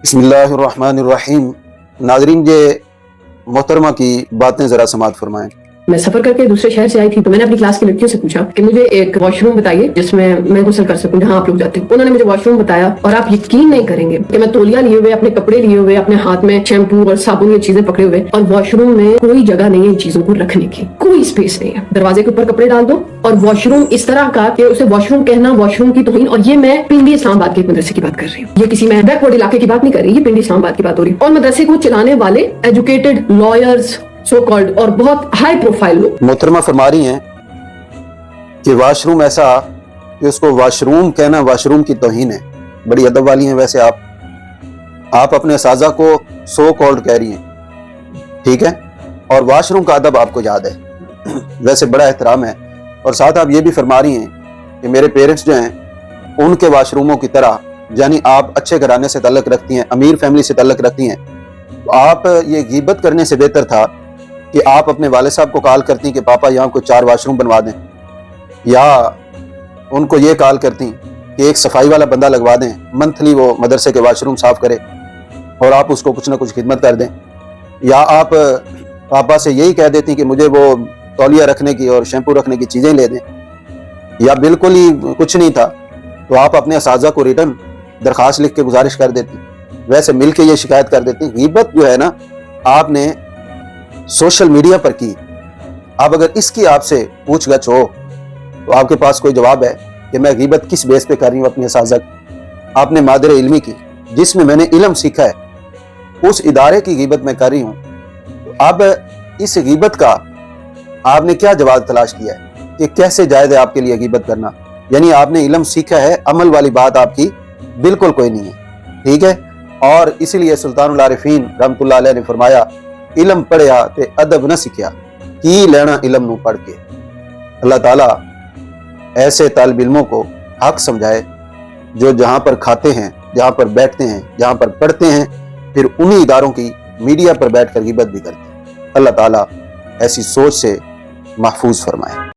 बिस्मिल्लाहिर्रहमानिर्रहीम। नाज़रीन, ये मोहतरमा की बातें ज़रा समाअत फरमाएं। मैं सफर करके दूसरे शहर से आई थी, तो मैंने अपनी क्लास की लड़कियों से पूछा कि मुझे एक वॉशरूम बताइए जिसमें मैं गुस्ल कर सकूं, जहां आप लोग जाते हैं। उन्होंने मुझे वॉशरूम बताया और आप यकीन नहीं करेंगे कि मैं तौलिया लिए हुए, अपने कपड़े लिए हुए, अपने हाथ में शैम्पू और साबुन, ये चीजें पकड़े हुए, और वॉशरूम में कोई जगह नहीं है इन चीजों को रखने की, कोई स्पेस नहीं है। दरवाजे के ऊपर कपड़े डाल दो और वॉशरूम इस तरह का कि उसे वॉशरूम कहना वॉशरूम की तौहीन। और ये मैं पिंडी इस्लामाबाद के मदरसे की बात कर रही हूँ, ये किसी मैं बैकवर्ड इलाके की बात नहीं कर रही, ये पिंडी इस्लामाबाद की बात हो रही है। और मदरसे को चलाने वाले एजुकेटेड लॉयर्स, सो कॉल्ड, और बहुत हाई प्रोफाइल लोग। मोहतरमा फरमा रही हैं कि वाशरूम ऐसा कि उसको वाशरूम कहना वाशरूम की तौहीन है। बड़ी अदब वाली हैं वैसे आप अपने साजा को सो कॉल्ड कह रही हैं, ठीक है, और वाशरूम का अदब आपको याद है, वैसे बड़ा एहतराम है। और साथ आप ये भी फरमा रही हैं कि मेरे पेरेंट्स जो हैं उनके वाशरूमों की तरह, यानी आप अच्छे घराने से ताल्लुक़ रखती हैं, अमीर फैमिली से ताल्लुक़ रखती हैं, तो आप ये गीबत करने से बेहतर था कि आप अपने वालिद साहब को कॉल करती कि पापा यहाँ को 4 वाशरूम बनवा दें, या उनको ये कॉल करती कि एक सफाई वाला बंदा लगवा दें, मंथली वो मदरसे के वाशरूम साफ करे और आप उसको कुछ ना कुछ खिदमत कर दें। या आप पापा से यही कह देती कि मुझे वो तौलिया रखने की और शैम्पू रखने की चीज़ें ले दें। या बिल्कुल ही कुछ नहीं था तो आप अपने असाजा को रिटर्न दरख्वास्त लिख के गुजारिश कर देती, वैसे मिल के ये शिकायत कर देती। गीबत जो है ना, आपने सोशल मीडिया पर की। अब अगर इसकी आपसे पूछगछ हो तो आपके पास कोई जवाब है कि मैं गीबत किस बेस पे कर रही हूँ अपनी असाजा की? आपने मादर इल्मी की, जिसमें मैंने इल्म सीखा है, उस इदारे की गीबत मैं कर रही हूँ। तो अब इस गीबत का आपने क्या जवाब तलाश किया है कि कैसे जायज़ है आपके लिए गीबत करना? यानी आपने इल्म सीखा है, अमल वाली बात आपकी बिल्कुल कोई नहीं है, ठीक है। और इसीलिए सुल्तानुल आरिफीन रहमतुल्लाह अलैह ने फरमाया, इल्म पढ़िया ते अदब न सीखिया, की लेना इल्म नू पढ़ के। अल्लाह ताला ऐसे तालिब इल्मों को हक समझाए जो जहाँ पर खाते हैं, जहाँ पर बैठते हैं, जहाँ पर पढ़ते हैं, फिर उन्हीं इदारों की मीडिया पर बैठकर गिबत भी करते हैं। अल्लाह ताला ऐसी सोच से महफूज फरमाए।